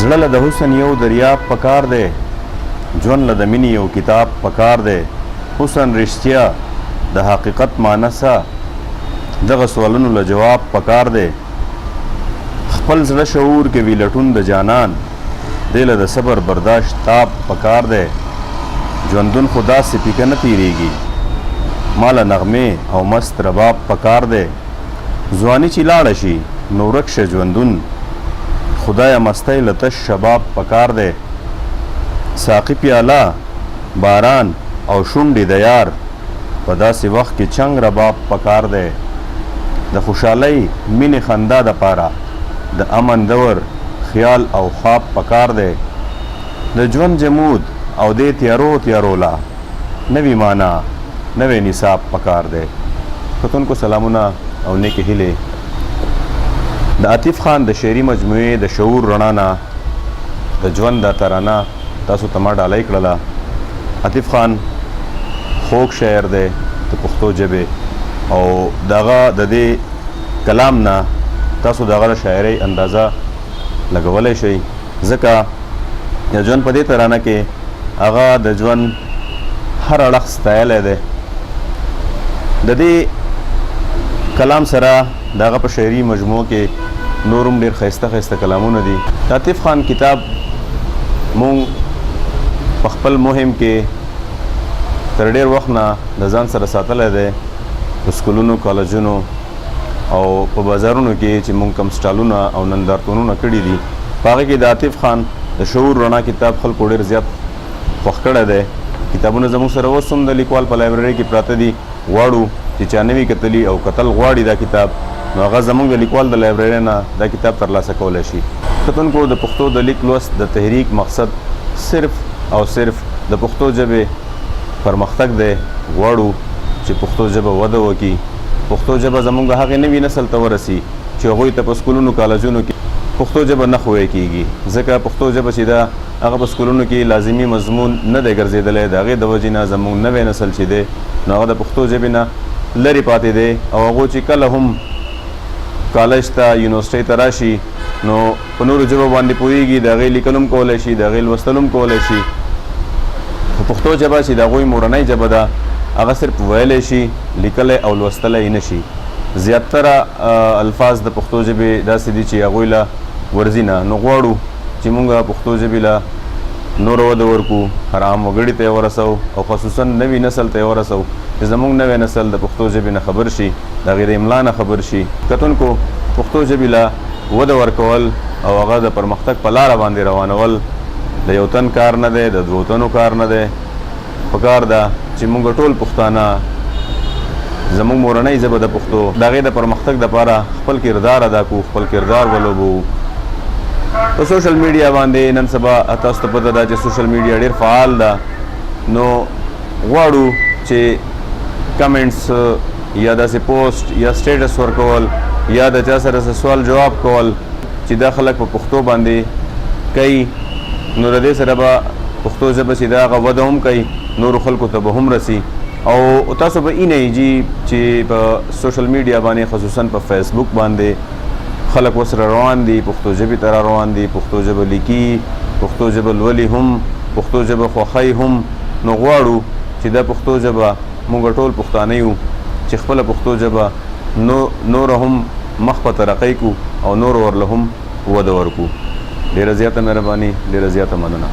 زړه له د حسن یو دریاب پکار دی، ژوند له د مینې یو کتاب پکار دی. حسن رښتیا د حقیقت مانسه، دغه سوالونو له جواب پکار دی. خپل زړه شعور کې وي لټون د جانان، دی له د صبر برداشت تاب پکار دی. ژوندون خو داسې پیکه نه تیریږي، ماله نغمې او مست رباب پکار دی. ځواني چې لاړه شي نو ورک شه ژوندون، خدایه مستی له تش شباب پکار دی. ساقي پیاله باران او شونډې د یار، په داسې وخت کې چنګ رباب پکار دی. د خوشحالۍ مینې خندا دپاره د امن دور خیال او خواب پکار دی. د ژوند جمود او دې تیارو تیارو لا نوی معنا نوی نصاب پکار دی. کتونکو سلامونه او نیکې هیلې. د عطیف خان د شعري مجموعې د شعور رڼا نه د ژوند دا ترانه تاسو ته ما ډالۍ کړله. عطیف خان خوږ شاعر دی د پښتو ژبې، او دغه د دې کلام نه تاسو دغه د شاعرۍ اندازه لګولی شئ، ځکه د ژوند په دې ترانه کې هغه د ژوند هر اړخ ستایلی دی. د دې کلام سره د هغه په شعري مجموعو کې نور هم ډېر ښایسته ښایسته کلامونه دي. د عطیف خان کتاب مونږ په خپل مهم کې تر ډېر وخت نه د ځان سره ساتلی دی، په سکولونو کالجونو او په بازارونو کې چې مونږ کم سټالونه او نندارتونونه کړي دي، په هغې کې د عطیف خان د شعور رڼا کتاب خلکو ډېر زیات خوښ کړی دی. کتابونه زموږ سره اوس هم د لیکوال په لایبرري کې پراته دي. غواړو چې چا نه وي کتلي او کتل غواړي دا کتاب، نو هغه زموږ د لیکوال د لایبرري نه دا کتاب ترلاسه کولی شي. کتونکو د پښتو د لیک لوست د تحریک مقصد صرف او صرف د پښتو ژبې پرمختګ دی. غواړو چې پښتو ژبه وده وکړي، پښتو ژبه زموږ هغې نوي نسل ته ورسي چې هغوی ته په سکولونو کالجونو کې پښتو ژبه نه ښویې کېږي، ځکه پښتو ژبه چې ده هغه په سکولونو کې لازمي مضمون نه دی ګرځېدلی. د هغې د وجې نه زموږ نوی نسل چې دی نو هغه د پښتو ژبې نه لرې پاتې دی، او هغو چې کله هم کالج ته یونیورسټۍ ته راشي نو په نورو ژبو باندې پوهېږي، د هغې لیکل هم کولی شي، د هغې لوستل هم کولی شي. خو پښتو ژبه چې د هغوی مورنۍ ژبه ده هغه صرف ویلی شي، لیکلی او لوستلی یې نه شي. زیاتره الفاظ د پښتو ژبې داسې دي چې هغوی له ورځي نه، نو غواړو چې مونږ پښتو ژبې له نوره وده ورکړو، هر عام وګړي ته یې ورسوو، او خصوصا نوي نسل ته یې ورسوو چې زموږ نوی نسل د پښتو ژبې نه خبر شي، د هغې د املا نه خبر شي. کتونکو پښتو ژبې له وده ورکول او هغه د پرمختګ په لاره باندې روانول د یو تن کار نه دی، د دوو تنو کار نه دی. پکار ده چې مونږ ټول پښتانه زموږ مورنۍ ژبه د پښتو د هغې د پرمختګ دپاره خپل کردار ادا کړو، خپل کردار ولوبو. په سوشل میډیا باندې نن سبا تاسو ته پته ده چې سوشل میډیا ډېر فعال ده، نو غواړو چې کمنټس یا داسې پوسټ یا سټیټس ورکول یا د چا سره سوال جواب کول چې دا خلک په پښتو باندې کوي، نو د دې سره به پښتو ژبه چې ده هغه وده هم کوي، نورو خلکو ته به هم رسي. او تاسو به اینئ جي چې په سوشل میډیا باندې خصوصا په فیسبوک باندې خلک وسره روان دي، پښتو ژبې ته را روان دي، پښتو ژبه لیکي، پښتو ژبه لولي هم، پښتو ژبه خوښوي هم. نو غواړو چې دا پښتو ژبه موږ ټول پښتانه یو چې خپله پښتو ژبه نوره هم مخ په ترقۍ کړو او نور ورله هم وده ورکړو. ډېره زیاته مهرباني، ډېره زیاته مننه.